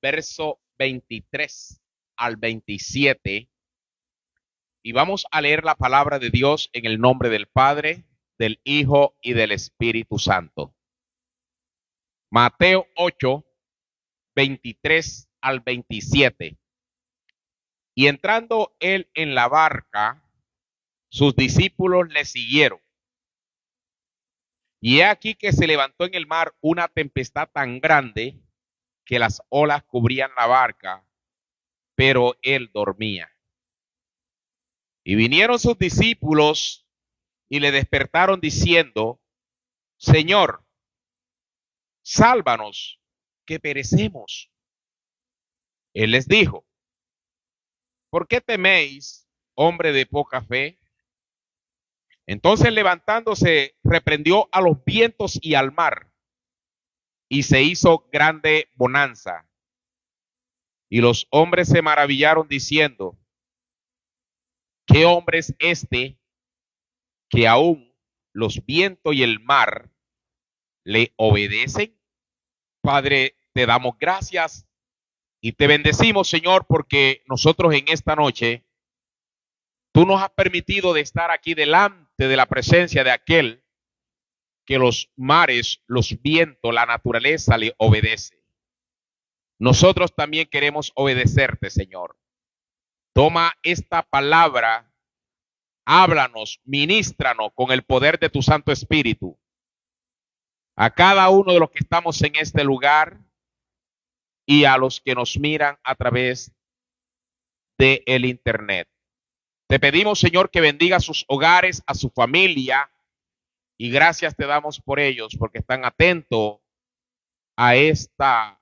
verso 23 al 27. Y vamos a leer la palabra de Dios en el nombre del Padre, del Hijo y del Espíritu Santo. Mateo 8, 23 al 27. Y entrando él en la barca, sus discípulos le siguieron. Y he aquí que se levantó en el mar una tempestad tan grande que las olas cubrían la barca, pero él dormía. Y vinieron sus discípulos y le despertaron diciendo: Señor, sálvanos, que perecemos. Él les dijo: ¿por qué teméis, hombre de poca fe? Entonces levantándose, reprendió a los vientos y al mar, y se hizo grande bonanza. Y los hombres se maravillaron diciendo: ¿qué hombre es este que aún los vientos y el mar le obedecen? Padre, te damos gracias y te bendecimos, Señor, porque nosotros en esta noche tú nos has permitido de estar aquí delante de la presencia de aquel que los mares, los vientos, la naturaleza le obedece. Nosotros también queremos obedecerte, Señor. Toma esta palabra, háblanos, ministranos con el poder de tu Santo Espíritu. A cada uno de los que estamos en este lugar y a los que nos miran a través del internet. Te pedimos, Señor, que bendiga sus hogares, a su familia, y gracias te damos por ellos, porque están atentos a esta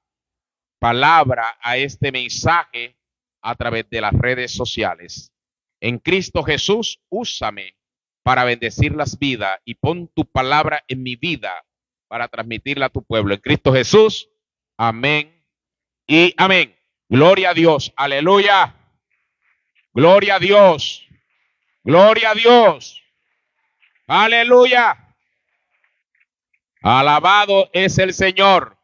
palabra, a este mensaje a través de las redes sociales. En Cristo Jesús, úsame para bendecir las vidas y pon tu palabra en mi vida para transmitirla a tu pueblo. En Cristo Jesús, amén y amén. Gloria a Dios, aleluya. Gloria a Dios, gloria a Dios, aleluya. Alabado es el Señor.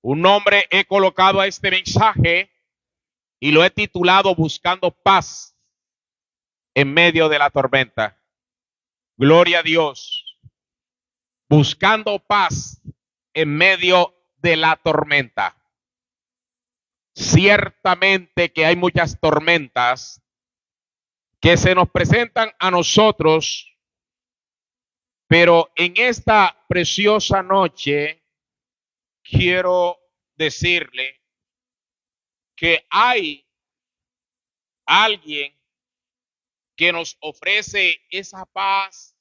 Un nombre he colocado a este mensaje y lo he titulado Buscando paz en medio de la tormenta. Gloria a Dios. Buscando paz en medio de la tormenta. Ciertamente que hay muchas tormentas que se nos presentan a nosotros, pero en esta preciosa noche quiero decirle que hay alguien que nos ofrece esa paz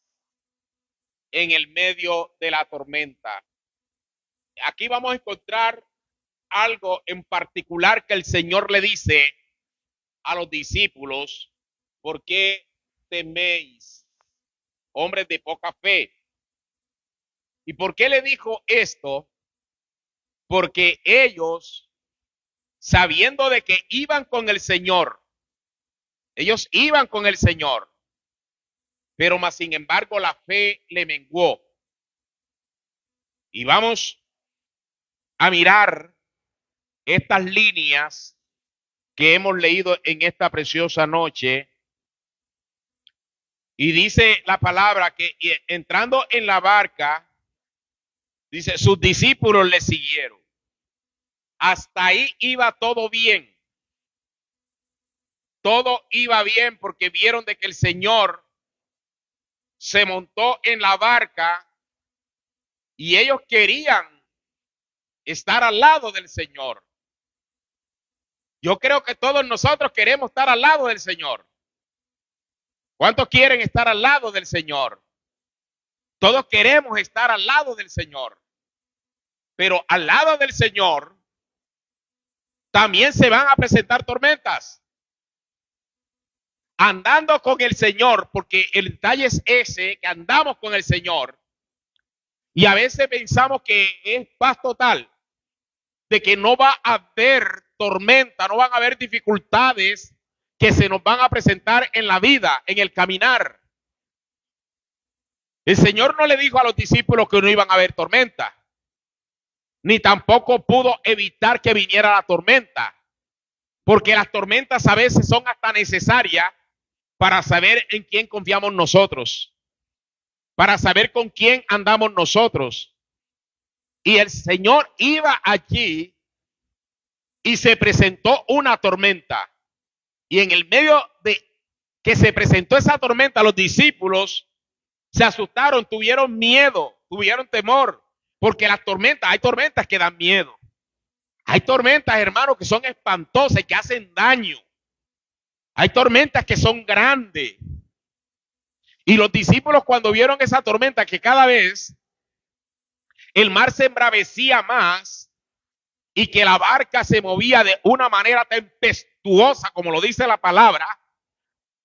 en el medio de la tormenta. Aquí vamos a encontrar algo en particular que el Señor le dice a los discípulos: ¿por qué teméis, hombres de poca fe? ¿Y por qué le dijo esto? Porque ellos, sabiendo de que iban con el Señor, ellos iban con el Señor, pero más sin embargo la fe le menguó. Y vamos a mirar estas líneas que hemos leído en esta preciosa noche. Y dice la palabra que entrando en la barca, dice, sus discípulos le siguieron. Hasta ahí iba todo bien. Todo iba bien porque vieron de que el Señor se montó en la barca y ellos querían estar al lado del Señor. Yo creo que todos nosotros queremos estar al lado del Señor. ¿Cuántos quieren estar al lado del Señor? Todos queremos estar al lado del Señor. Pero al lado del Señor también se van a presentar tormentas. Andando con el Señor, porque el detalle es ese, que andamos con el Señor. Y a veces pensamos que es paz total, de que no va a haber tormenta, no van a haber dificultades que se nos van a presentar en la vida, en el caminar. El Señor no le dijo a los discípulos que no iban a haber tormenta. ni tampoco pudo evitar que viniera la tormenta, porque las tormentas a veces son hasta necesarias para saber en quién confiamos nosotros, para saber con quién andamos nosotros. Y el Señor iba allí y se presentó una tormenta. Y en el medio de que se presentó esa tormenta, los discípulos se asustaron, tuvieron miedo, tuvieron temor, porque hay tormentas que dan miedo. Hay tormentas, hermanos, que son espantosas y que hacen daño. Hay tormentas que son grandes. Y los discípulos cuando vieron esa tormenta, que cada vez el mar se embravecía más y que la barca se movía de una manera tempestuosa, como lo dice la palabra,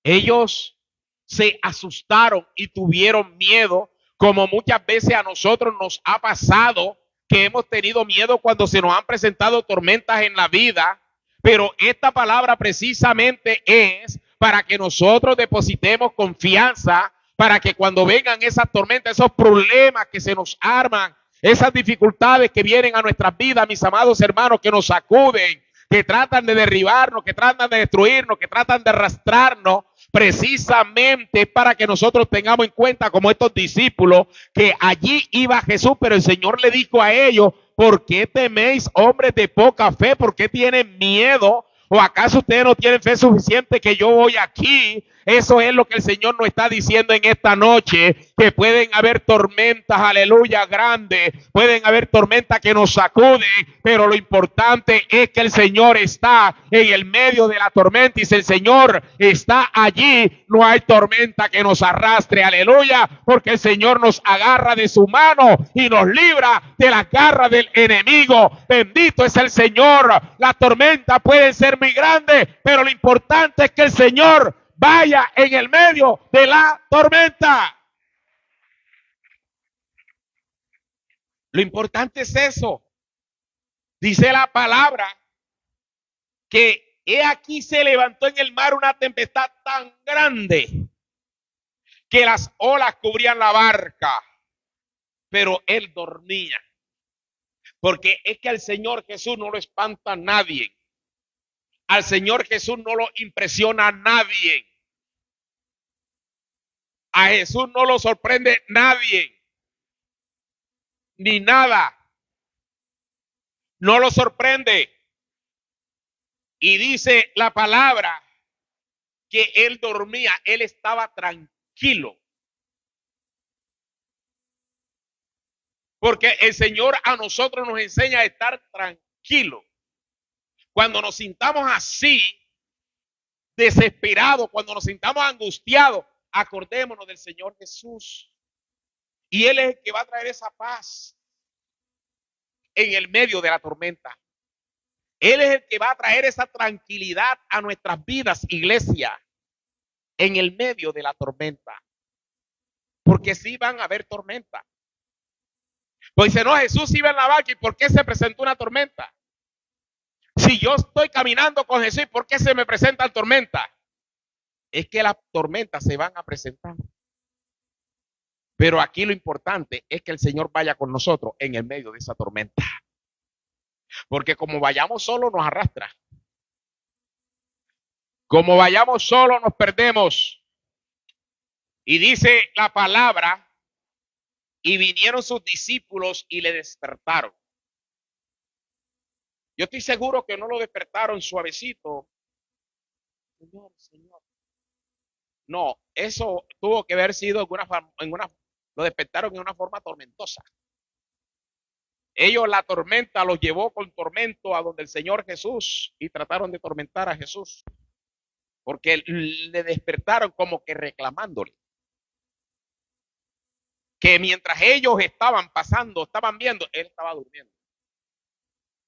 ellos se asustaron y tuvieron miedo, como muchas veces a nosotros nos ha pasado, que hemos tenido miedo cuando se nos han presentado tormentas en la vida. Pero esta palabra precisamente es para que nosotros depositemos confianza, para que cuando vengan esas tormentas, esos problemas que se nos arman, esas dificultades que vienen a nuestras vidas, mis amados hermanos, que nos sacuden, que tratan de derribarnos, que tratan de destruirnos, que tratan de arrastrarnos, precisamente para que nosotros tengamos en cuenta, como estos discípulos, que allí iba Jesús, pero el Señor le dijo a ellos: ¿por qué teméis, hombres de poca fe? ¿Por qué tienen miedo? ¿O acaso ustedes no tienen fe suficiente que yo voy aquí? Eso es lo que el Señor nos está diciendo en esta noche, que pueden haber tormentas, aleluya, grandes, pueden haber tormentas que nos sacuden, pero lo importante es que el Señor está en el medio de la tormenta, y si el Señor está allí, no hay tormenta que nos arrastre, aleluya, porque el Señor nos agarra de su mano y nos libra de la garra del enemigo. Bendito es el Señor. Las tormentas pueden ser muy grandes, pero lo importante es que el Señor vaya en el medio de la tormenta. Lo importante es eso. Dice la palabra que he aquí se levantó en el mar una tempestad tan grande que las olas cubrían la barca, pero él dormía. Porque es que al Señor Jesús no lo espanta nadie. Al Señor Jesús no lo impresiona nadie. A Jesús no lo sorprende nadie, ni nada. No lo sorprende. Y dice la palabra que él dormía, él estaba tranquilo. Porque el Señor a nosotros nos enseña a estar tranquilos. Cuando nos sintamos así, desesperados, cuando nos sintamos angustiados, acordémonos del Señor Jesús. Y Él es el que va a traer esa paz en el medio de la tormenta. Él es el que va a traer esa tranquilidad a nuestras vidas, iglesia, en el medio de la tormenta. Porque sí van a haber tormentas. Pues dice, no, Jesús iba en la barca, ¿y por qué se presentó una tormenta? Si yo estoy caminando con Jesús, ¿por qué se me presentan tormentas? Es que las tormentas se van a presentar. Pero aquí lo importante es que el Señor vaya con nosotros en el medio de esa tormenta. Porque como vayamos solos nos arrastra. Como vayamos solos nos perdemos. Y dice la palabra, y vinieron sus discípulos y le despertaron. Yo estoy seguro que no lo despertaron suavecito. Señor, Señor. No, eso tuvo que haber sido lo despertaron en una forma tormentosa. Ellos, la tormenta los llevó con tormento a donde el Señor Jesús y trataron de tormentar a Jesús. Porque le despertaron como que reclamándole. Que mientras ellos estaban pasando, estaban viendo, él estaba durmiendo.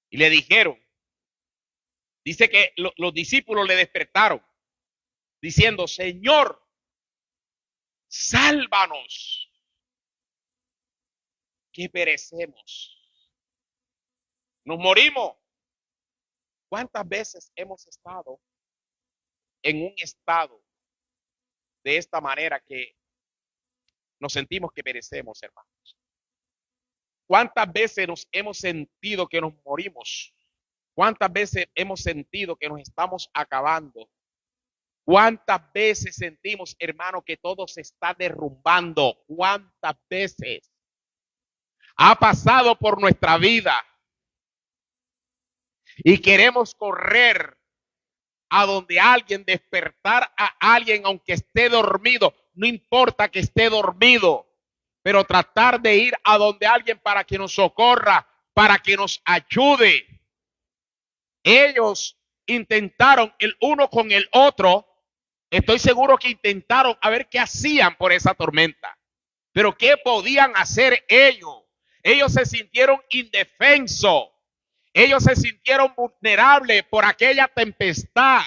Y le dijeron, dice que los discípulos le despertaron, diciendo, Señor, sálvanos, que perecemos. Nos morimos. ¿Cuántas veces hemos estado en un estado de esta manera que nos sentimos que perecemos, hermanos? ¿Cuántas veces nos hemos sentido que nos morimos? ¿Cuántas veces hemos sentido que nos estamos acabando? ¿Cuántas veces sentimos, hermano, que todo se está derrumbando? ¿Cuántas veces ha pasado por nuestra vida y queremos correr a donde alguien, despertar a alguien aunque esté dormido? No importa que esté dormido, pero tratar de ir a donde alguien para que nos socorra, para que nos ayude. Ellos intentaron el uno con el otro. Estoy seguro que intentaron a ver qué hacían por esa tormenta. Pero ¿qué podían hacer ellos? Ellos se sintieron indefensos. Ellos se sintieron vulnerables por aquella tempestad.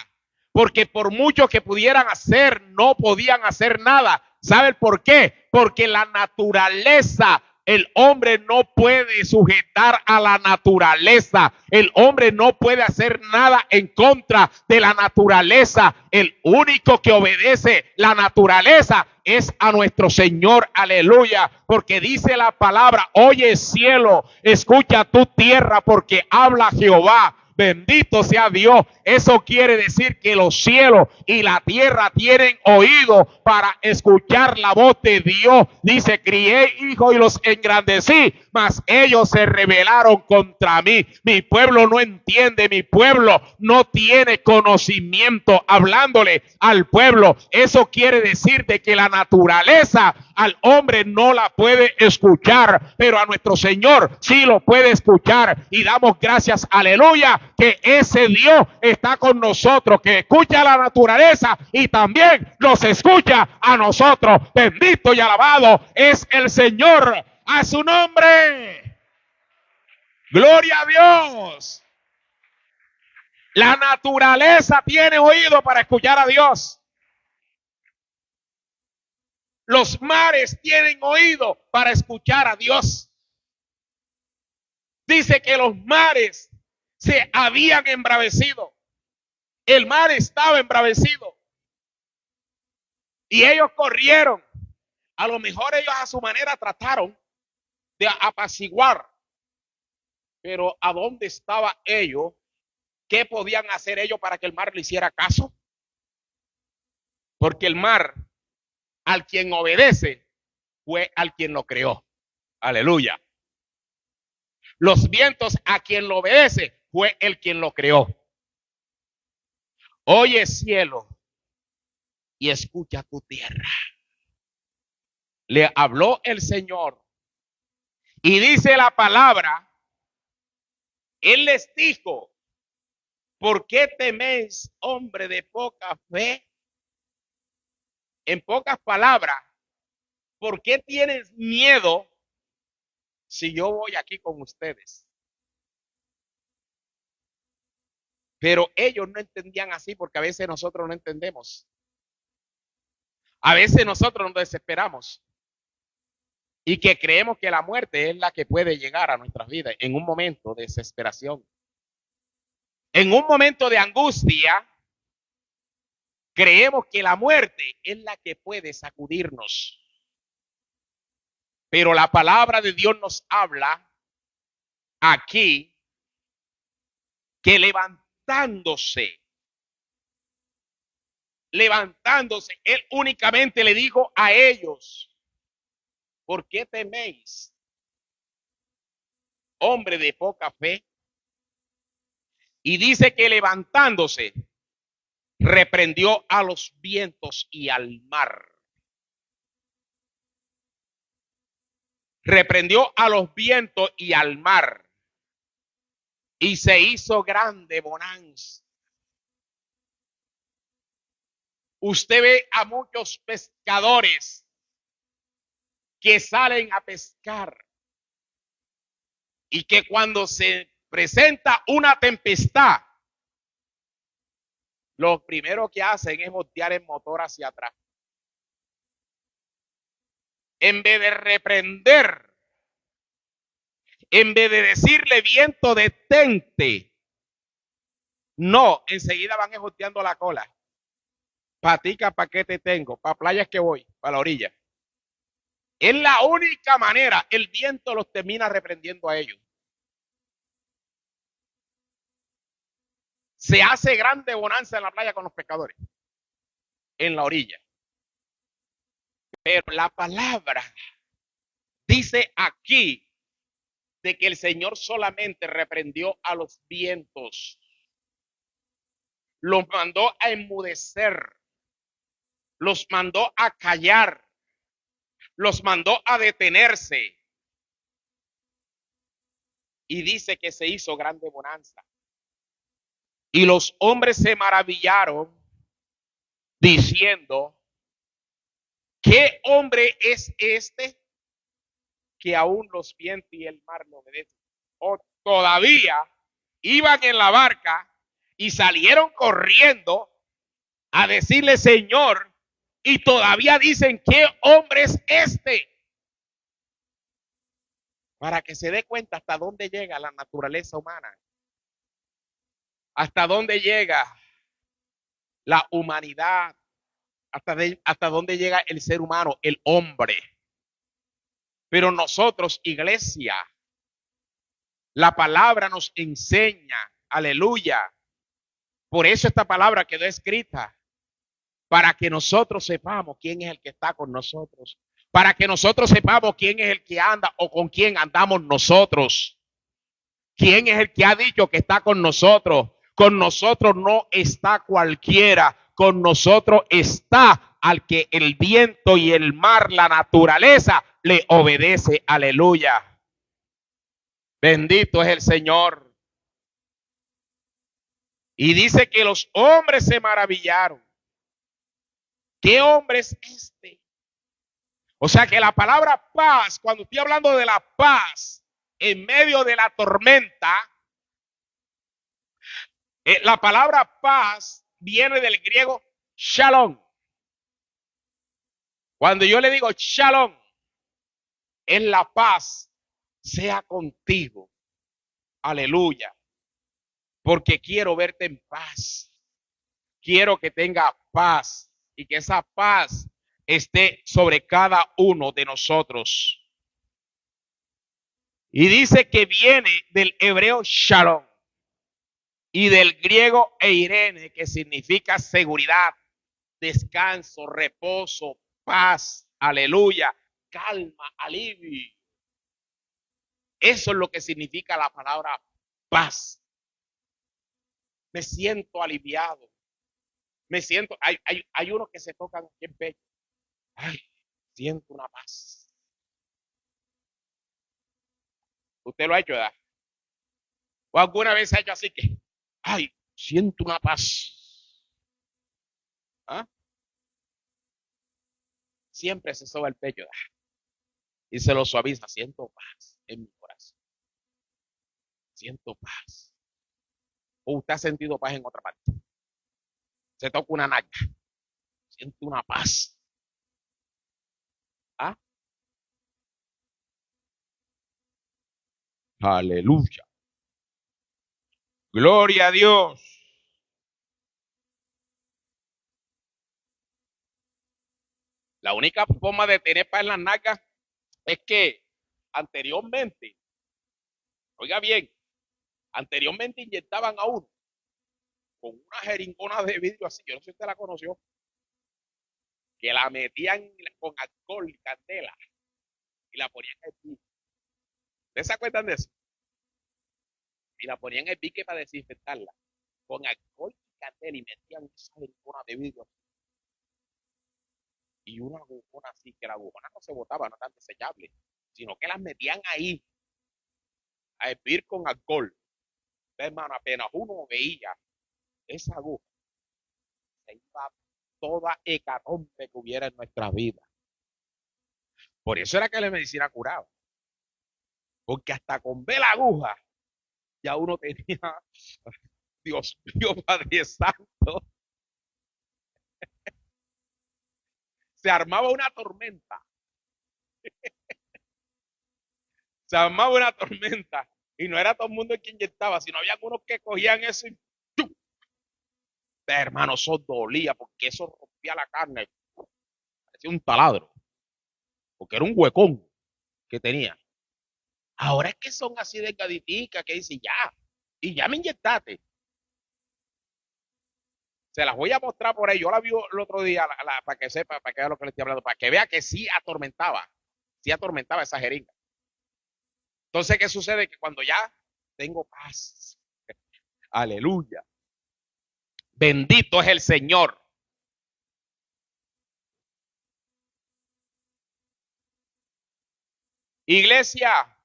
Porque por mucho que pudieran hacer, no podían hacer nada. ¿Saben por qué? Porque la naturaleza, el hombre no puede sujetar a la naturaleza. El hombre no puede hacer nada en contra de la naturaleza. El único que obedece la naturaleza es a nuestro Señor. Aleluya. Porque dice la palabra: oye cielo, escucha tu tierra, porque habla Jehová. Bendito sea Dios. Eso quiere decir que los cielos y la tierra tienen oído para escuchar la voz de Dios. Dice: crié hijos y los engrandecí, mas ellos se rebelaron contra mí. Mi pueblo no entiende, mi pueblo no tiene conocimiento. Hablándole al pueblo, eso quiere decir de que la naturaleza al hombre no la puede escuchar, pero a nuestro Señor sí lo puede escuchar. Y damos gracias, aleluya, que ese Dios está con nosotros, que escucha a la naturaleza y también nos escucha a nosotros. Bendito y alabado es el Señor. A su nombre. Gloria a Dios. La naturaleza tiene oído para escuchar a Dios. Los mares tienen oído para escuchar a Dios. Dice que los mares se habían embravecido. El mar estaba embravecido. Y ellos corrieron. A lo mejor ellos a su manera trataron de apaciguar. Pero ¿a dónde estaba ellos? ¿Qué podían hacer ellos para que el mar le hiciera caso? Porque el mar, al quien obedece, fue al quien lo creó. Aleluya. Los vientos, a quien lo obedece, fue el quien lo creó. Oye cielo y escucha tu tierra. Le habló el Señor. Y dice la palabra, Él les dijo: ¿por qué teméis, hombre de poca fe? En pocas palabras, ¿por qué tienes miedo si yo voy aquí con ustedes? Pero ellos no entendían así, porque a veces nosotros no entendemos. A veces nosotros nos desesperamos y que creemos que la muerte es la que puede llegar a nuestras vidas en un momento de desesperación. En un momento de angustia, creemos que la muerte es la que puede sacudirnos. Pero la palabra de Dios nos habla aquí que levantándose, Él únicamente le dijo a ellos: ¿por qué teméis, hombre de poca fe? Y dice que levantándose, reprendió a los vientos y al mar. Reprendió a los vientos y al mar. Y se hizo grande bonanza. Usted ve a muchos pescadores que salen a pescar y que cuando se presenta una tempestad, lo primero que hacen es voltear el motor hacia atrás. En vez de reprender, en vez de decirle: viento, detente, no, enseguida van volteando la cola. Patica, ¿para qué te tengo? Para playas que voy, para la orilla. Es la única manera. El viento los termina reprendiendo a ellos. Se hace grande bonanza en la playa con los pescadores, en la orilla. Pero la palabra dice aquí de que el Señor solamente reprendió a los vientos, los mandó a enmudecer, los mandó a callar, los mandó a detenerse. Y dice que se hizo grande bonanza. Y los hombres se maravillaron diciendo, ¿qué hombre es este que aún los vientos y el mar le obedecen? O todavía iban en la barca y salieron corriendo a decirle Señor, y todavía dicen, ¿qué hombre es este? Para que se dé cuenta hasta dónde llega la naturaleza humana, hasta dónde llega la humanidad, hasta dónde llega el ser humano, el hombre. Pero nosotros, iglesia, la palabra nos enseña, aleluya. Por eso esta palabra quedó escrita, para que nosotros sepamos quién es el que está con nosotros, para que nosotros sepamos quién es el que anda o con quién andamos nosotros. ¿Quién es el que ha dicho que está con nosotros? Con nosotros no está cualquiera, con nosotros está al que el viento y el mar, la naturaleza, le obedece. Aleluya. Bendito es el Señor. Y dice que los hombres se maravillaron. ¿Qué hombre es este? O sea que la palabra paz, cuando estoy hablando de la paz en medio de la tormenta, la palabra paz viene del griego shalom. Cuando yo le digo shalom, es la paz, sea contigo. Aleluya. Porque quiero verte en paz. Quiero que tenga paz y que esa paz esté sobre cada uno de nosotros. Y dice que viene del hebreo shalom y del griego eirene, que significa seguridad, descanso, reposo, paz, aleluya, calma, alivio. Eso es lo que significa la palabra paz. Me siento aliviado. Me siento, hay unos que se tocan aquí en pecho. Ay, siento una paz. Usted lo ha hecho, ¿verdad? O alguna vez ha hecho así que, ay, siento una paz. ¿Ah? Siempre se soba el pecho, ¿verdad? Y se lo suaviza. Siento paz en mi corazón. Siento paz. O usted ha sentido paz en otra parte. Se toca una naca. Siento una paz. ¿Ah? Aleluya. Gloria a Dios. La única forma de tener paz en las nalgas es que anteriormente, oiga bien, anteriormente inyectaban a uno con una jeringona de vidrio así, yo no sé si usted la conoció, que la metían con alcohol y candela y la ponían en el pique. ¿Ustedes se acuerdan de eso? Y la ponían en el pique para desinfectarla. Con alcohol y candela y metían esa jeringona de vidrio y una agujona así, que la agujona no se botaba, no tan desechable, sino que las metían ahí a hervir con alcohol. Hermano, apenas uno veía esa aguja, se iba toda hecatombe que hubiera en nuestra vida. Por eso era que la medicina curaba. Porque hasta con ver la aguja, ya uno tenía, Dios mío, Padre Santo, se armaba una tormenta. Se armaba una tormenta. Y no era todo el mundo el que inyectaba, sino había algunos que cogían eso y ¡tum! Hermano, eso dolía porque eso rompía la carne. Parecía un taladro. porque era un huecón que tenía. Ahora es que son así de gaditica que dice ya, y ya me inyectaste. Se las voy a mostrar por ahí. Yo la vi el otro día para que sepa, para que vea lo que le estoy hablando, para que vea que sí atormentaba esa jeringa. Entonces, ¿qué sucede? Que cuando ya tengo paz, aleluya, bendito es el Señor. Iglesia,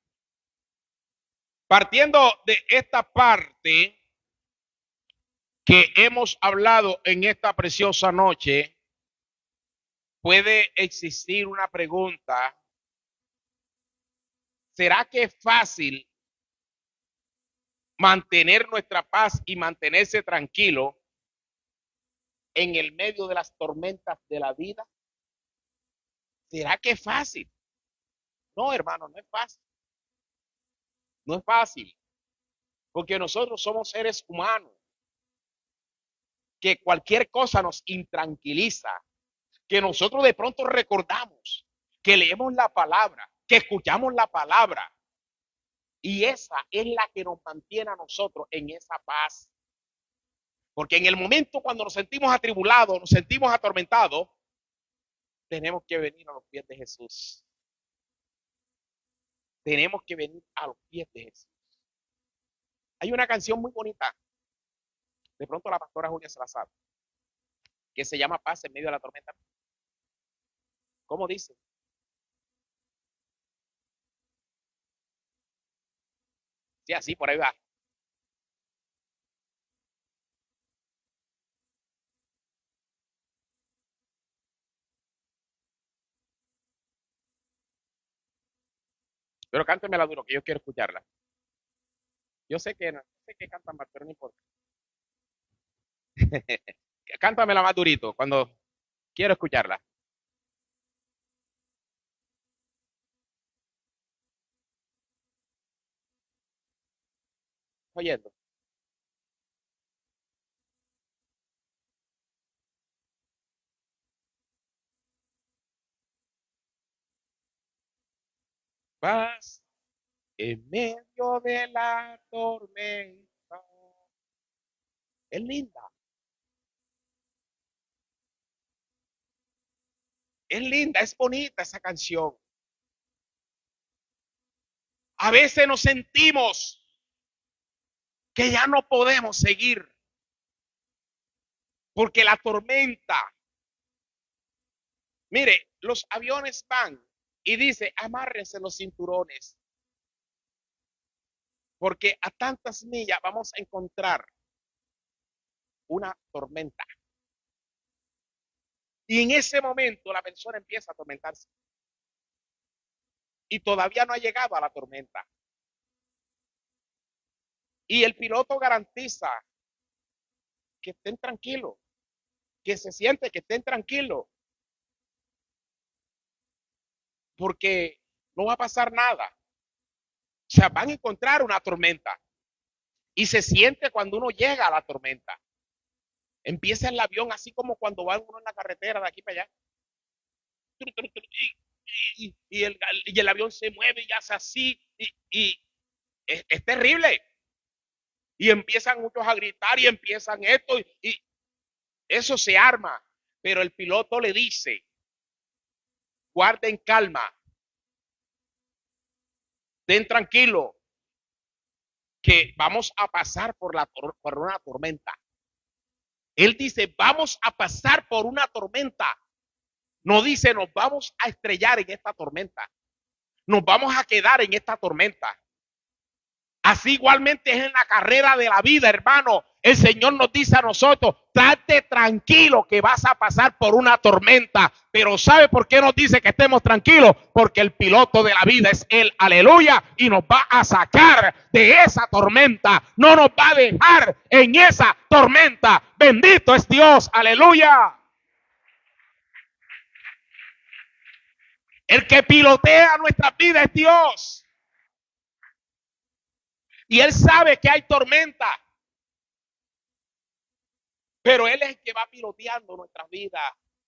partiendo de esta parte que hemos hablado en esta preciosa noche, puede existir una pregunta. ¿Será que es fácil mantener nuestra paz y mantenerse tranquilo en el medio de las tormentas de la vida? ¿Será que es fácil? No, hermano, no es fácil. No es fácil. Porque nosotros somos seres humanos. Que cualquier cosa nos intranquiliza. Que nosotros de pronto recordamos. Que leemos la palabra. Que escuchamos la palabra. Y esa es la que nos mantiene a nosotros en esa paz. Porque en el momento cuando nos sentimos atribulados, nos sentimos atormentados, tenemos que venir a los pies de Jesús. Tenemos que venir a los pies de Jesús. Hay una canción muy bonita, de pronto la pastora Julia se la sabe, que se llama Paz en medio de la tormenta. ¿Cómo dice? Sí, así por ahí va. Pero cántemela duro, que yo quiero escucharla. Yo sé que no sé que cantan mal, pero no importa. Cántamela más durito cuando quiero escucharla. Oyendo. Paz en medio de la tormenta. Es linda. Es linda, es bonita esa canción. A veces nos sentimos que ya no podemos seguir porque la tormenta, mire, los aviones van y dice, amárrense los cinturones, porque a tantas millas vamos a encontrar una tormenta. Y en ese momento la persona empieza a atormentarse. Y todavía no ha llegado a la tormenta. Y el piloto garantiza que estén tranquilos, que se siente que estén tranquilos, porque no va a pasar nada. O sea, van a encontrar una tormenta. Y se siente cuando uno llega a la tormenta. Empieza el avión así como cuando va uno en la carretera de aquí para allá. Y el avión se mueve y hace así. Y es terrible. Y empiezan muchos a gritar y empiezan esto. Y eso se arma. Pero el piloto le dice, guarden calma. Ten tranquilo. Que vamos a pasar por una tormenta. Él dice, vamos a pasar por una tormenta. No dice, nos vamos a estrellar en esta tormenta. Nos vamos a quedar en esta tormenta. Así igualmente es en la carrera de la vida, hermano. El Señor nos dice a nosotros, estate tranquilo que vas a pasar por una tormenta. Pero ¿sabe por qué nos dice que estemos tranquilos? Porque el piloto de la vida es Él, aleluya, y nos va a sacar de esa tormenta. No nos va a dejar en esa tormenta. Bendito es Dios, aleluya. El que pilotea nuestra vida es Dios. Y Él sabe que hay tormenta. Pero Él es el que va piloteando nuestras vidas.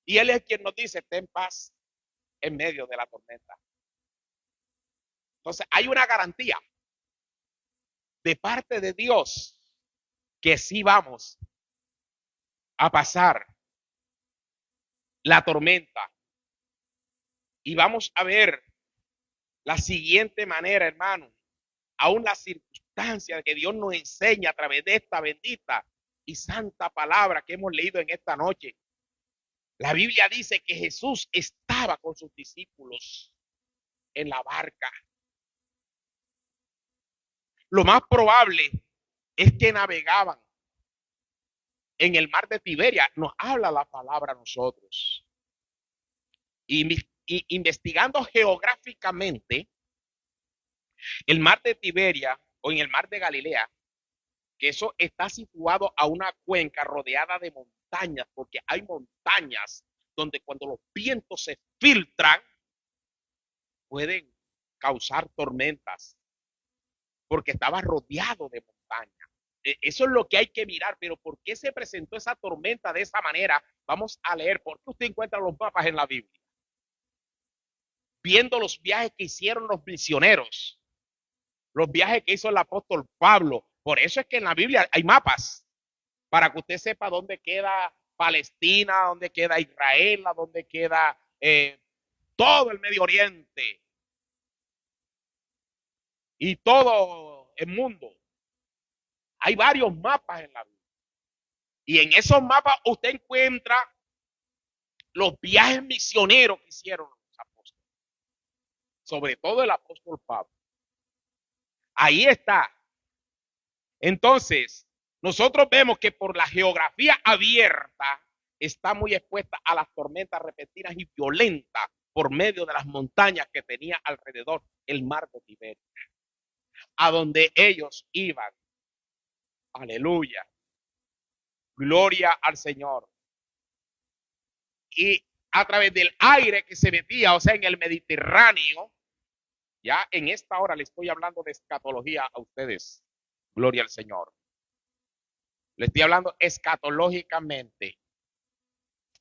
Y Él es quien nos dice, ten paz. en medio de la tormenta. Entonces hay una garantía de parte de Dios que sí vamos a pasar la tormenta. Y vamos a ver la siguiente manera, hermano, aún las circunstancias que Dios nos enseña a través de esta bendita y santa palabra que hemos leído en esta noche. La Biblia dice que Jesús estaba con sus discípulos en la barca. Lo más probable es que navegaban en el mar de Tiberia. Nos habla la palabra a nosotros. Y investigando geográficamente, el mar de Tiberia o en el mar de Galilea, que eso está situado a una cuenca rodeada de montañas, porque hay montañas donde cuando los vientos se filtran pueden causar tormentas, porque estaba rodeado de montañas. Eso es lo que hay que mirar, pero ¿por qué se presentó esa tormenta de esa manera? Vamos a leer, ¿por qué usted encuentra los mapas en la Biblia? Viendo los viajes que hicieron los misioneros, los viajes que hizo el apóstol Pablo. Por eso es que en la Biblia hay mapas, para que usted sepa dónde queda Palestina, dónde queda Israel, dónde queda todo el Medio Oriente y todo el mundo. Hay varios mapas en la Biblia. Y en esos mapas usted encuentra los viajes misioneros que hicieron los apóstoles, sobre todo el apóstol Pablo. Ahí está. Entonces, nosotros vemos que por la geografía abierta está muy expuesta a las tormentas repentinas y violentas por medio de las montañas que tenía alrededor el mar de Tiberia, a donde ellos iban. Aleluya. Gloria al Señor. Y a través del aire que se metía, o sea, en el Mediterráneo, ya en esta hora le estoy hablando de escatología a ustedes. Gloria al Señor. Le estoy hablando escatológicamente,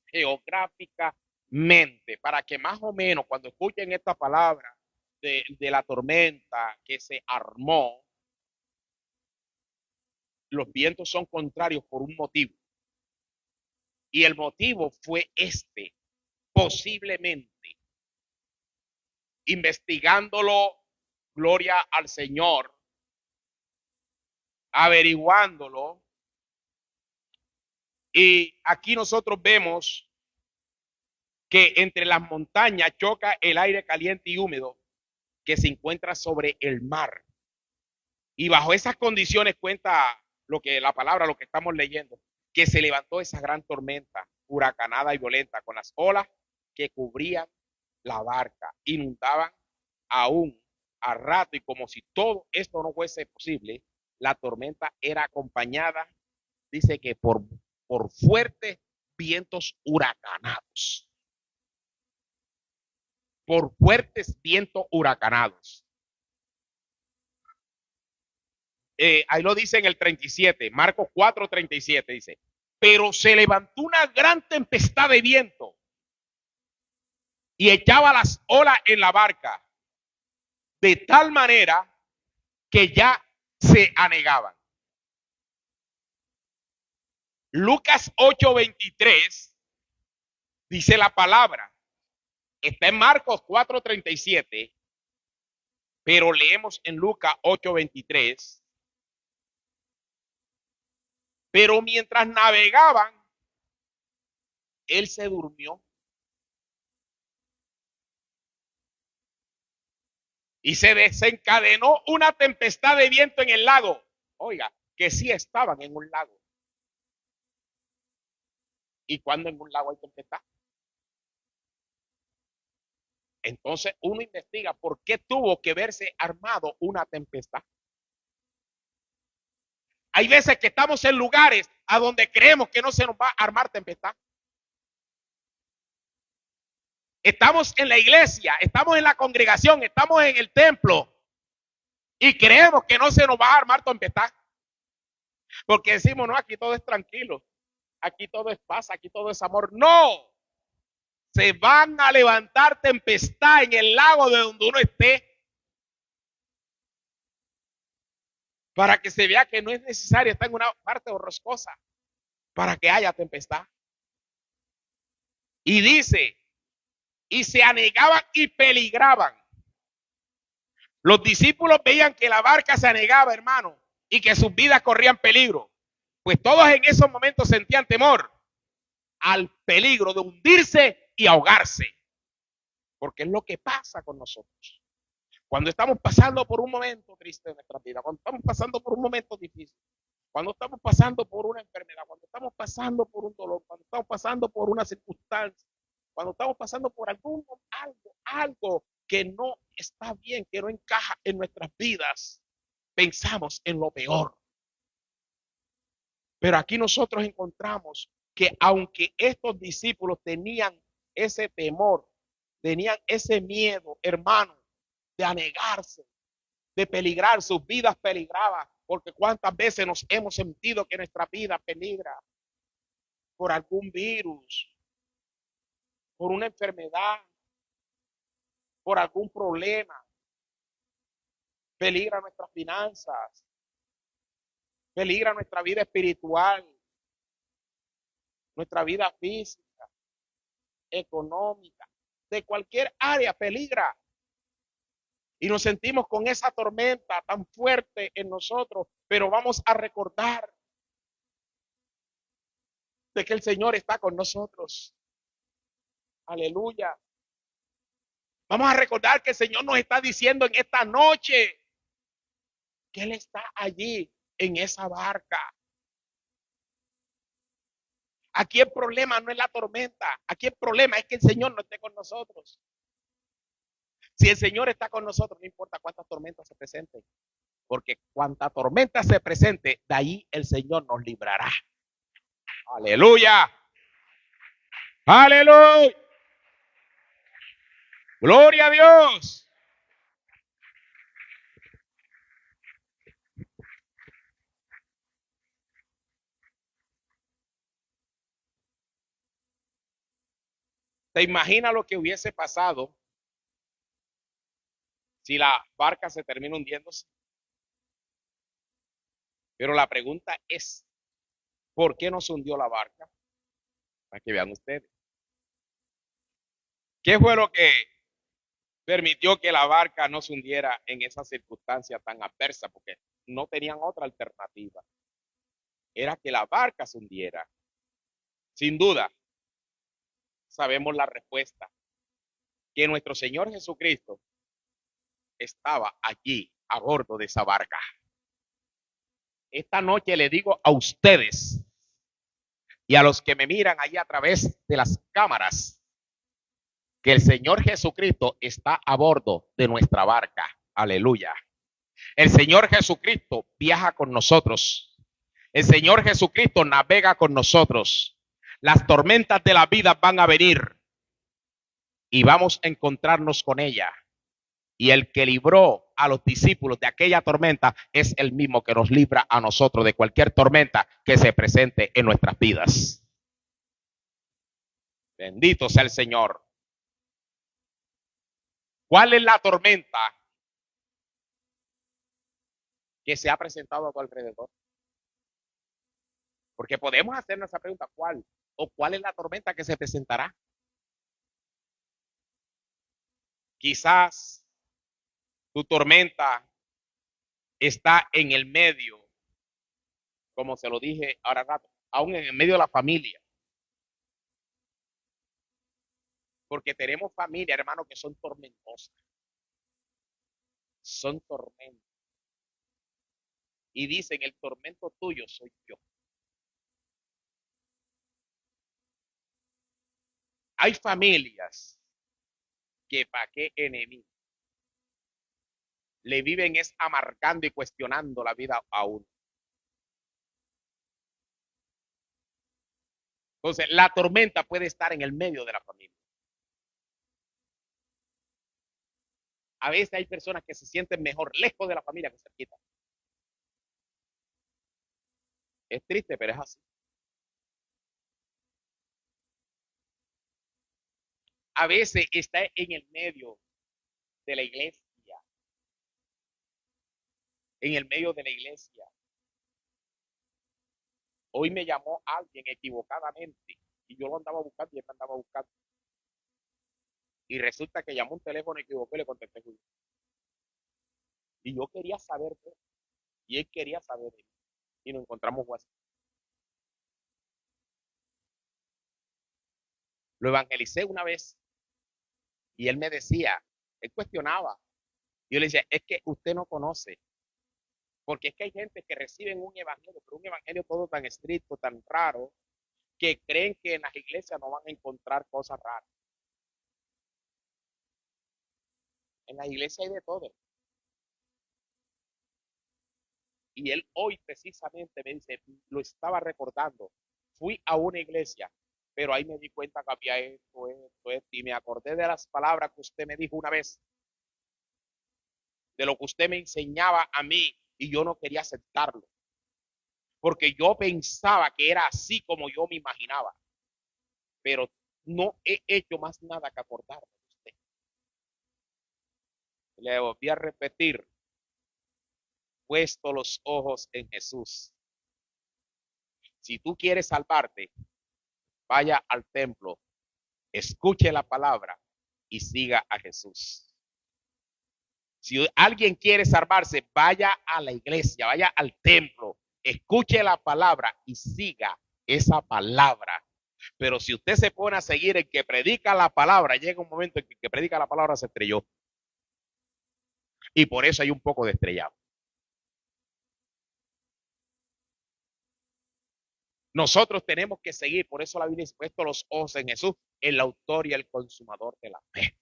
geográficamente, para que más o menos cuando escuchen esta palabra de la tormenta que se armó, los vientos son contrarios por un motivo. Y el motivo fue este, posiblemente, investigándolo, gloria al Señor, averiguándolo. Y aquí nosotros vemos que entre las montañas choca el aire caliente y húmedo que se encuentra sobre el mar. Y bajo esas condiciones cuenta lo que la palabra, lo que estamos leyendo, que se levantó esa gran tormenta huracanada y violenta con las olas que cubrían la barca, inundaban aún a rato, y como si todo esto no fuese posible, la tormenta era acompañada, dice que por fuertes vientos huracanados. Por fuertes vientos huracanados. Ahí lo dice en el 37, Marcos 4:37 dice, pero se levantó una gran tempestad de viento y echaba las olas en la barca, de tal manera que ya se anegaban. Lucas 8:23 dice la palabra, está en Marcos 4:37, pero leemos en Lucas 8:23. Pero mientras navegaban, él se durmió. Y se desencadenó una tempestad de viento en el lago. Oiga, que sí estaban en un lago. ¿Y cuándo en un lago hay tempestad? Entonces uno investiga por qué tuvo que verse armado una tempestad. Hay veces que estamos en lugares a donde creemos que no se nos va a armar tempestad. Estamos en la iglesia, estamos en la congregación, estamos en el templo y creemos que no se nos va a armar tempestad. Porque decimos, no, aquí todo es tranquilo, aquí todo es paz, aquí todo es amor. No, Se van a levantar tempestad en el lago de donde uno esté, para que se vea que no es necesario estar en una parte borrascosa para que haya tempestad. Y dice, y se anegaban y peligraban. Los discípulos veían que la barca se anegaba, hermano, y que sus vidas corrían peligro. Pues todos en esos momentos sentían temor al peligro de hundirse y ahogarse. Porque es lo que pasa con nosotros. Cuando estamos pasando por un momento triste de nuestra vida, cuando estamos pasando por un momento difícil, cuando estamos pasando por una enfermedad, cuando estamos pasando por un dolor, cuando estamos pasando por una circunstancia, cuando estamos pasando por algo que no está bien, que no encaja en nuestras vidas, pensamos en lo peor. Pero aquí nosotros encontramos que aunque estos discípulos tenían ese temor, tenían ese miedo, hermano, de anegarse, de peligrar, sus vidas peligraban, porque cuántas veces nos hemos sentido que nuestra vida peligra por algún virus, por una enfermedad, por algún problema, peligra nuestras finanzas, peligra nuestra vida espiritual, nuestra vida física, económica, de cualquier área peligra. Y nos sentimos con esa tormenta tan fuerte en nosotros, pero vamos a recordar de que el Señor está con nosotros. Aleluya. Vamos a recordar que el Señor nos está diciendo en esta noche que Él está allí en esa barca. Aquí el problema no es la tormenta, aquí el problema es que el Señor no esté con nosotros. Si el Señor está con nosotros, no importa cuántas tormentas se presenten, porque cuanta tormenta se presente, de ahí el Señor nos librará. Aleluya. Aleluya. Gloria a Dios. ¿Te imaginas lo que hubiese pasado si la barca se termina hundiéndose? Pero la pregunta es, ¿por qué no se hundió la barca? Para que vean ustedes. ¿Qué fue lo que permitió que la barca no se hundiera en esa circunstancia tan adversa? Porque no tenían otra alternativa. Era que la barca se hundiera. Sin duda, sabemos la respuesta. Que nuestro Señor Jesucristo estaba allí a bordo de esa barca. Esta noche le digo a ustedes y a los que me miran allí a través de las cámaras que el Señor Jesucristo está a bordo de nuestra barca. Aleluya. El Señor Jesucristo viaja con nosotros. El Señor Jesucristo navega con nosotros. Las tormentas de la vida van a venir y vamos a encontrarnos con ella. Y el que libró a los discípulos de aquella tormenta es el mismo que nos libra a nosotros de cualquier tormenta que se presente en nuestras vidas. Bendito sea el Señor. ¿Cuál es la tormenta que se ha presentado a tu alrededor? Porque podemos hacernos esa pregunta, ¿cuál? ¿O cuál es la tormenta que se presentará? Quizás tu tormenta está en el medio, como se lo dije ahora rato, aún en el medio de la familia. Porque tenemos familia, hermanos, que son tormentosas. Son tormentos. Y dicen, el tormento tuyo soy yo. Hay familias que para qué enemigo le viven es amargando y cuestionando la vida a uno. Entonces, la tormenta puede estar en el medio de la familia. A veces hay personas que se sienten mejor lejos de la familia que cerquita. Es triste, pero es así. a veces está en el medio de la iglesia, en el medio de la iglesia. Hoy me llamó alguien equivocadamente y yo lo andaba buscando y él me andaba buscando. Y resulta que llamó un teléfono equivocado y le contesté. Y yo quería saber de él y él quería saber de mí. Y nos encontramos WhatsApp. Lo evangelicé una vez y él me decía, él cuestionaba. Yo le decía, es que usted no conoce. Porque es que hay gente que reciben un evangelio, pero un evangelio todo tan estricto, tan raro, que creen que en las iglesias no van a encontrar cosas raras. En la iglesia hay de todo. Y él hoy precisamente me dice, lo estaba recordando, fui a una iglesia, pero ahí me di cuenta que había esto, y me acordé de las palabras que usted me dijo una vez, de lo que usted me enseñaba a mí, y yo no quería aceptarlo, porque yo pensaba que era así como yo me imaginaba, pero no he hecho más nada que acordarme de usted. Le volví a repetir, puesto los ojos en Jesús. Si tú quieres salvarte, vaya al templo, escuche la palabra y siga a Jesús. Si alguien quiere salvarse, vaya a la iglesia, vaya al templo, escuche la palabra y siga esa palabra. Pero si usted se pone a seguir el que predica la palabra, llega un momento en que el que predica la palabra se estrelló. Y por eso hay un poco de estrellado. Nosotros tenemos que seguir, por eso la Biblia dice, puesto los ojos en Jesús, el autor y el consumador de la fe.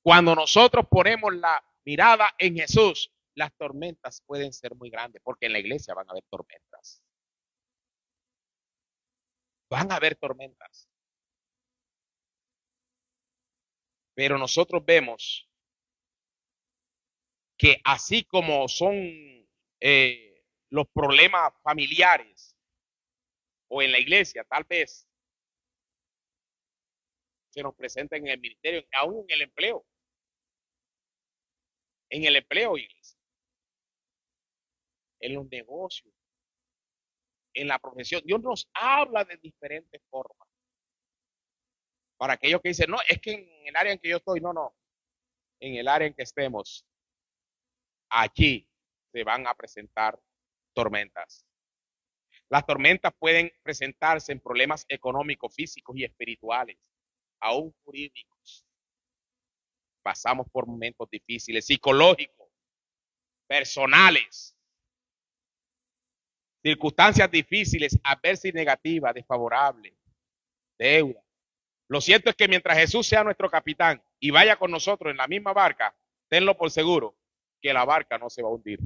Cuando nosotros ponemos la mirada en Jesús, las tormentas pueden ser muy grandes, porque en la iglesia van a haber tormentas. Van a haber tormentas. Pero nosotros vemos que así como son los problemas familiares o en la iglesia, tal vez se nos presenta en el ministerio, aún en el empleo. En el empleo, iglesia. En los negocios. En la profesión. Dios nos habla de diferentes formas. Para aquellos que dicen, no, es que en el área en que yo estoy, no. En el área en que estemos, allí se van a presentar tormentas. Las tormentas pueden presentarse en problemas económicos, físicos y espirituales, aún jurídicos. Pasamos por momentos difíciles, psicológicos, personales, circunstancias difíciles, adversas y negativas, desfavorables, deuda. Lo cierto es que mientras Jesús sea nuestro capitán y vaya con nosotros en la misma barca, tenlo por seguro que la barca no se va a hundir.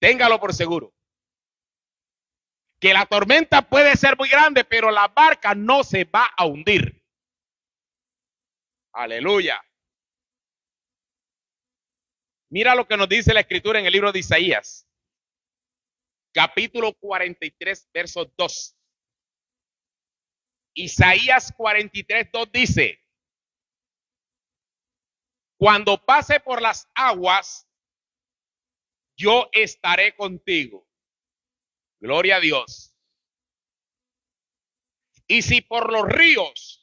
Téngalo por seguro. Que la tormenta puede ser muy grande, pero la barca no se va a hundir. Aleluya. Mira lo que nos dice la escritura en el libro de Isaías, capítulo 43, verso 2. Isaías 43, 2 dice, cuando pase por las aguas, yo estaré contigo. Gloria a Dios. Y si por los ríos,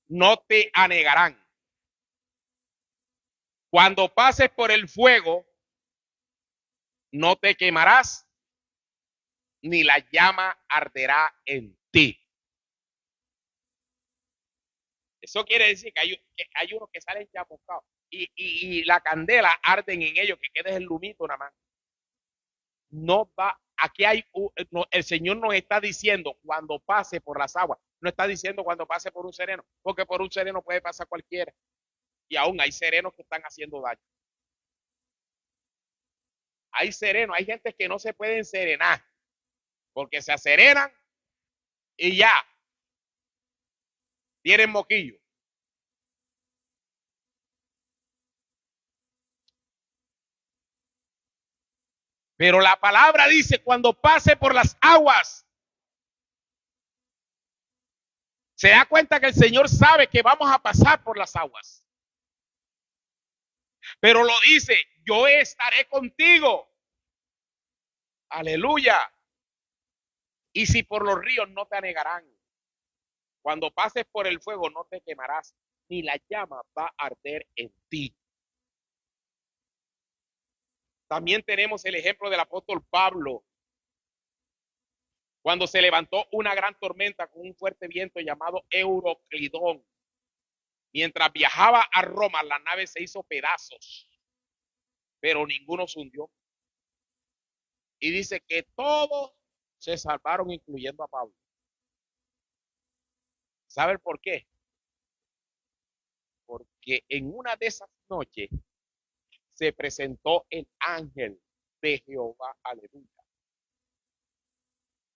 no te anegarán. Cuando pases por el fuego, no te quemarás, ni la llama arderá en ti. Eso quiere decir que hay unos que salen chamuscados y la candela arden en ellos, que quede el lumito nada más. No va, aquí hay, el Señor nos está diciendo cuando pase por las aguas, no está diciendo cuando pase por un sereno, porque por un sereno puede pasar cualquiera. Y aún hay serenos que están haciendo daño. Hay serenos, hay gente que no se pueden serenar, porque se acerenan y ya tienen moquillo. Pero la palabra dice, cuando pase por las aguas, Se da cuenta que el Señor sabe que vamos a pasar por las aguas. Pero lo dice, yo estaré contigo. Aleluya. Y si por los ríos no te anegarán. Cuando pases por el fuego no te quemarás, ni la llama va a arder en ti. También tenemos el ejemplo del apóstol Pablo, cuando se levantó una gran tormenta con un fuerte viento llamado Euroclidón. Mientras viajaba a Roma, la nave se hizo pedazos, pero ninguno se hundió. Y dice que todos se salvaron, incluyendo a Pablo. ¿Saben por qué? Porque en una de esas noches se presentó el ángel de Jehová, aleluya.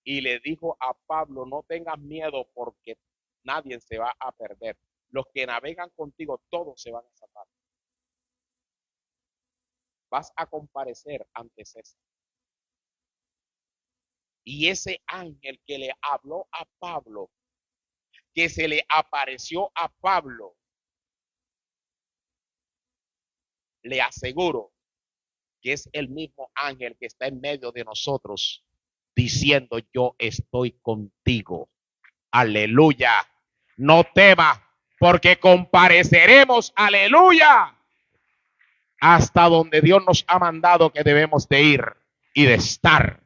Y le dijo a Pablo, no tengas miedo porque nadie se va a perder. Los que navegan contigo, todos se van a salvar. Vas a comparecer ante César. Y ese ángel que le habló a Pablo, que se le apareció a Pablo, le aseguro que es el mismo ángel que está en medio de nosotros diciendo, yo estoy contigo. Aleluya. No temas, porque compareceremos, aleluya, hasta donde Dios nos ha mandado que debemos de ir y de estar.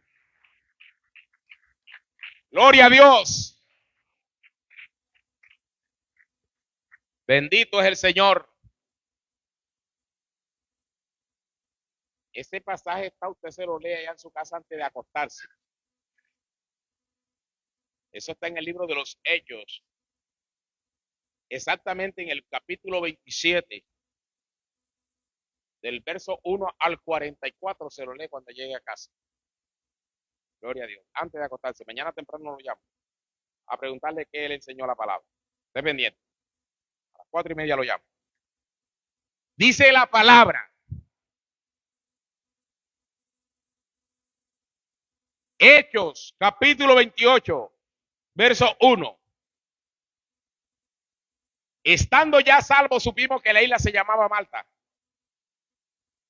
Gloria a Dios. Bendito es el Señor. Ese pasaje está, usted se lo lee allá en su casa antes de acostarse. Eso está en el libro de los Hechos. Exactamente en el capítulo 27. Del verso 1 al 44 se lo lee cuando llegue a casa. Gloria a Dios. Antes de acostarse. Mañana temprano lo llamo. A preguntarle qué le enseñó la palabra. Esté pendiente. A las 4:30 lo llamo. Dice la palabra. Hechos, capítulo 28, verso 1. Estando ya salvos, supimos que la isla se llamaba Malta.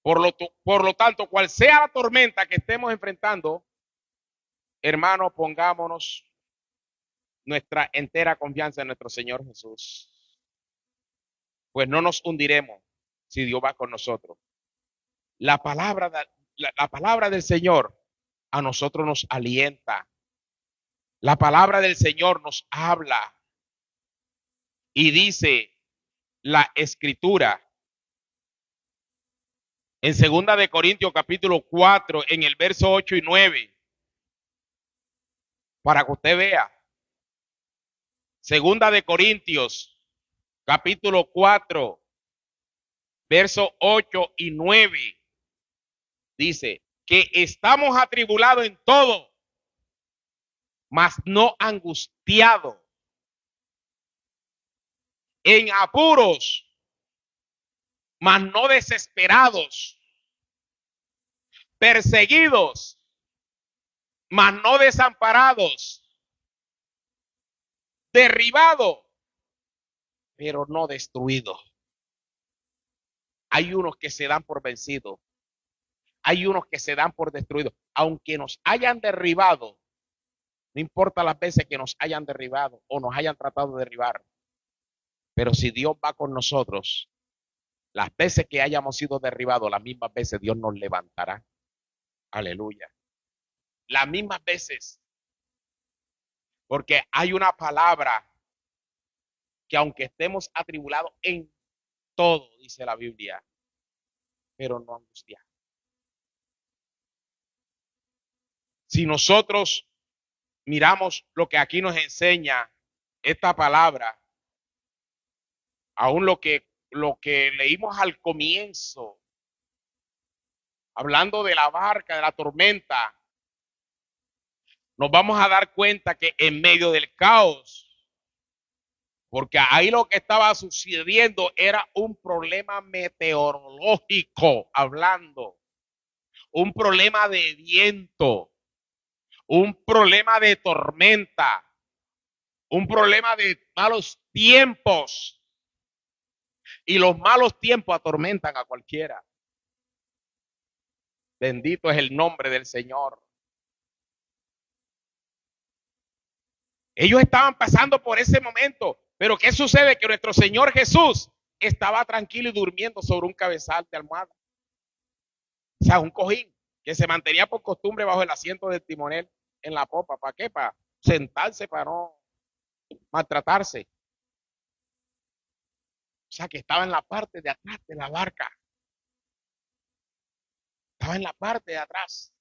Por lo tanto, cual sea la tormenta que estemos enfrentando, hermanos, pongámonos nuestra entera confianza en nuestro Señor Jesús. Pues no nos hundiremos si Dios va con nosotros. La palabra del Señor a nosotros nos alienta. La palabra del Señor nos habla. Y dice la Escritura en 2 de Corintios capítulo 4, en el verso 8 y 9, para que usted vea. 2 de Corintios capítulo 4, verso 8 y 9, dice que estamos atribulados en todo, mas no angustiados, en apuros, mas no desesperados, perseguidos, mas no desamparados, derribados, pero no destruidos. Hay unos que se dan por vencidos, hay unos que se dan por destruidos, aunque nos hayan derribado. No importa las veces que nos hayan derribado o nos hayan tratado de derribar, pero si Dios va con nosotros, las veces que hayamos sido derribados, las mismas veces Dios nos levantará. Aleluya. Las mismas veces. Porque hay una palabra que aunque estemos atribulados en todo, dice la Biblia, pero no angustiados. Si nosotros miramos lo que aquí nos enseña esta palabra, aún lo que leímos al comienzo, hablando de la barca, de la tormenta, nos vamos a dar cuenta que en medio del caos, porque ahí lo que estaba sucediendo era un problema meteorológico, hablando, un problema de viento, un problema de tormenta, un problema de malos tiempos. Y los malos tiempos atormentan a cualquiera. Bendito es el nombre del Señor. Ellos estaban pasando por ese momento. Pero ¿qué sucede? Que nuestro Señor Jesús estaba tranquilo y durmiendo sobre un cabezal de almohada. O sea, un cojín que se mantenía por costumbre bajo el asiento del timonel en la popa. ¿Para qué? Para sentarse, para no maltratarse. O sea, que estaba en la parte de atrás de la barca. Estaba en la parte de atrás.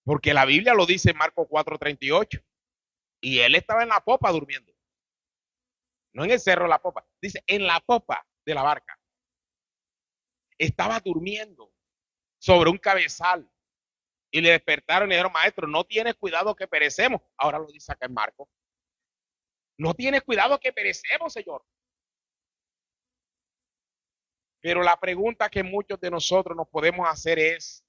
Porque la Biblia lo dice en Marcos 4:38. Y él estaba en la popa durmiendo. No en el cerro de la popa. Dice, en la popa de la barca. Estaba durmiendo sobre un cabezal. Y le despertaron y le dijeron, maestro, no tienes cuidado que perecemos. Ahora lo dice acá en Marcos. No tienes cuidado que perecemos, Señor. Pero la pregunta que muchos de nosotros nos podemos hacer es,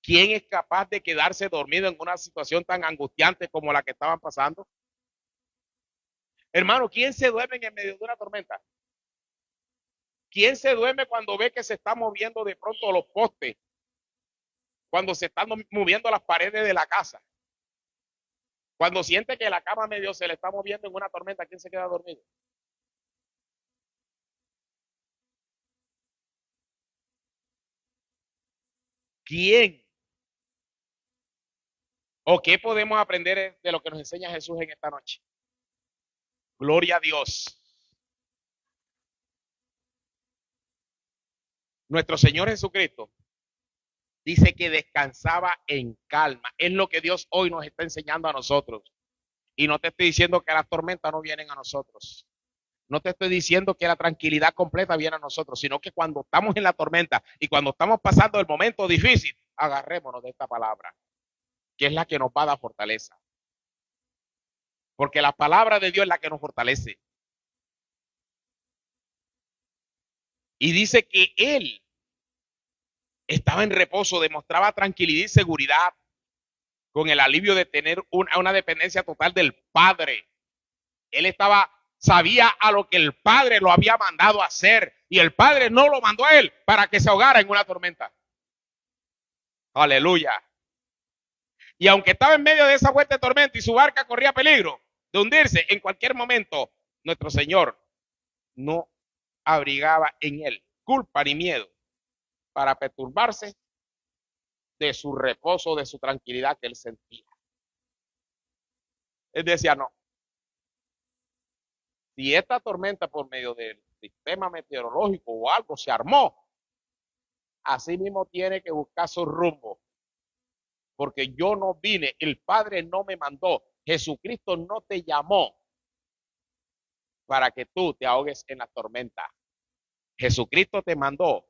¿quién es capaz de quedarse dormido en una situación tan angustiante como la que estaban pasando? Hermano, ¿quién se duerme en medio de una tormenta? ¿Quién se duerme cuando ve que se está moviendo de pronto los postes? Cuando se están moviendo las paredes de la casa. Cuando siente que la cama medio se le está moviendo en una tormenta, ¿quién se queda dormido? ¿Quién? ¿O qué podemos aprender de lo que nos enseña Jesús en esta noche? Gloria a Dios. Nuestro Señor Jesucristo dice que descansaba en calma. Es lo que Dios hoy nos está enseñando a nosotros. Y no te estoy diciendo que las tormentas no vienen a nosotros. No te estoy diciendo que la tranquilidad completa viene a nosotros, sino que cuando estamos en la tormenta y cuando estamos pasando el momento difícil, agarrémonos de esta palabra, que es la que nos va a dar fortaleza. Porque la palabra de Dios es la que nos fortalece. Y dice que él estaba en reposo, demostraba tranquilidad y seguridad con el alivio de tener una dependencia total del Padre. Él sabía a lo que el Padre lo había mandado a hacer y el Padre no lo mandó a él para que se ahogara en una tormenta. Aleluya. Y aunque estaba en medio de esa fuerte tormenta y su barca corría peligro de hundirse en cualquier momento, nuestro Señor no abrigaba en él culpa ni miedo para perturbarse de su reposo, de su tranquilidad que él sentía. Él decía, no, si esta tormenta por medio del sistema meteorológico o algo se armó, así mismo tiene que buscar su rumbo. Porque yo no vine, el Padre no me mandó, Jesucristo no te llamó para que tú te ahogues en la tormenta. Jesucristo te mandó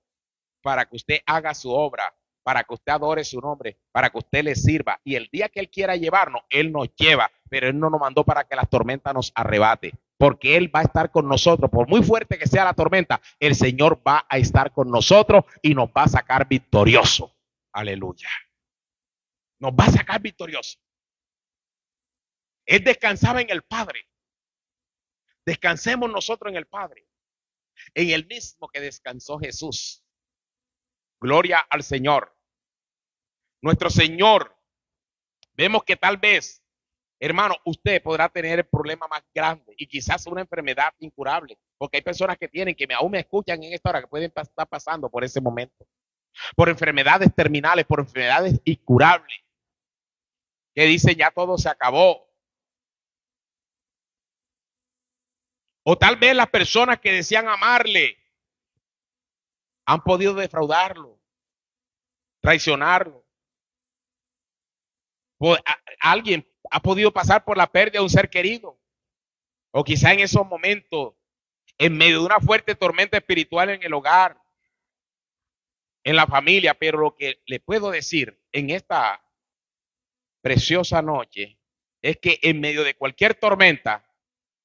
para que usted haga su obra, para que usted adore su nombre, para que usted le sirva. Y el día que Él quiera llevarnos, Él nos lleva, pero Él no nos mandó para que la tormenta nos arrebate, porque Él va a estar con nosotros. Por muy fuerte que sea la tormenta, el Señor va a estar con nosotros y nos va a sacar victorioso. Aleluya. Nos va a sacar victorioso. Él descansaba en el Padre. Descansemos nosotros en el Padre, en el mismo que descansó Jesús. Gloria al Señor. Nuestro Señor, vemos que tal vez, hermano, usted podrá tener el problema más grande y quizás una enfermedad incurable, porque hay personas que tienen, que aún me escuchan en esta hora, que pueden estar pasando por ese momento, por enfermedades terminales, por enfermedades incurables, que dicen ya todo se acabó. O tal vez las personas que decían amarle han podido defraudarlo, traicionarlo. Alguien ha podido pasar por la pérdida de un ser querido. O quizá en esos momentos, en medio de una fuerte tormenta espiritual en el hogar, en la familia. Pero lo que le puedo decir en esta preciosa noche es que en medio de cualquier tormenta,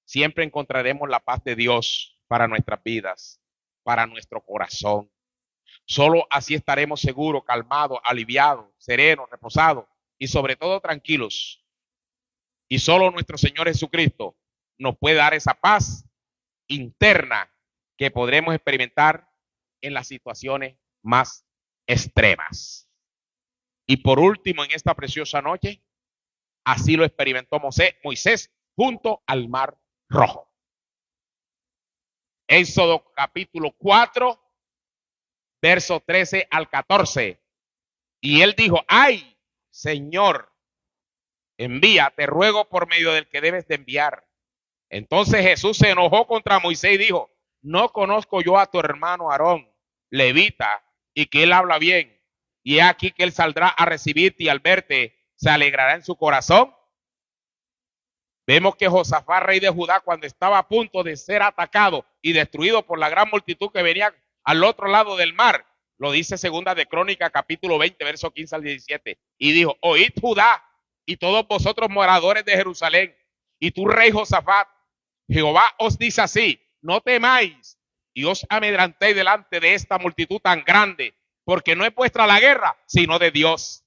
siempre encontraremos la paz de Dios para nuestras vidas, para nuestro corazón. Solo así estaremos seguros, calmados, aliviados, serenos, reposados y sobre todo tranquilos. Y solo nuestro Señor Jesucristo nos puede dar esa paz interna que podremos experimentar en las situaciones más extremas. Y por último, en esta preciosa noche, así lo experimentó Moisés junto al Mar Rojo. Éxodo capítulo 4, verso 13 al 14. Y él dijo, ay, Señor, envía, te ruego por medio del que debes de enviar. Entonces Jesús se enojó contra Moisés y dijo, no conozco yo a tu hermano Aarón, levita, y que él habla bien. Y he aquí que él saldrá a recibirte y al verte se alegrará en su corazón. Vemos que Josafat, rey de Judá, cuando estaba a punto de ser atacado y destruido por la gran multitud que venía al otro lado del mar, lo dice segunda de Crónicas, capítulo 20, verso 15 al 17, y dijo, oíd Judá y todos vosotros moradores de Jerusalén, y tú, rey Josafat, Jehová os dice así, no temáis y os amedrantéis delante de esta multitud tan grande, porque no es vuestra la guerra, sino de Dios.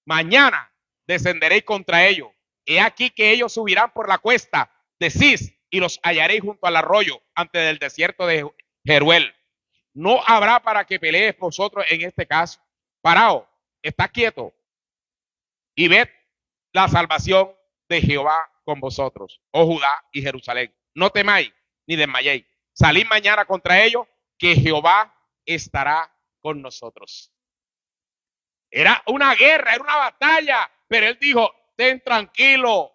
Mañana descenderéis contra ellos. He aquí que ellos subirán por la cuesta de Cis y los hallaréis junto al arroyo ante el desierto de Jeruel. No habrá para que pelees vosotros en este caso. Paraos, está quieto y ved la salvación de Jehová con vosotros, oh Judá y Jerusalén. No temáis ni desmayéis. Salid mañana contra ellos, que Jehová estará con nosotros. Era una guerra, era una batalla, pero él dijo, ten tranquilo,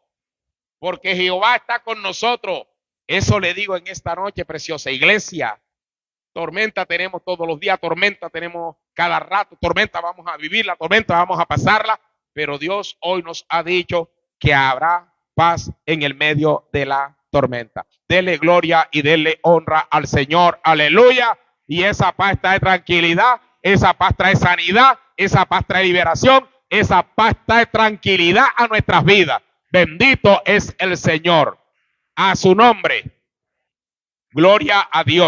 porque Jehová está con nosotros. Eso le digo en esta noche, preciosa iglesia. Tormenta tenemos todos los días, tormenta tenemos cada rato, tormenta vamos a vivirla, tormenta vamos a pasarla, pero Dios hoy nos ha dicho que habrá paz en el medio de la tormenta. Dele gloria y dele honra al Señor, aleluya, y esa paz trae tranquilidad, esa paz trae sanidad, esa paz trae liberación, esa paz trae tranquilidad a nuestras vidas. Bendito es el Señor. A su nombre. Gloria a Dios.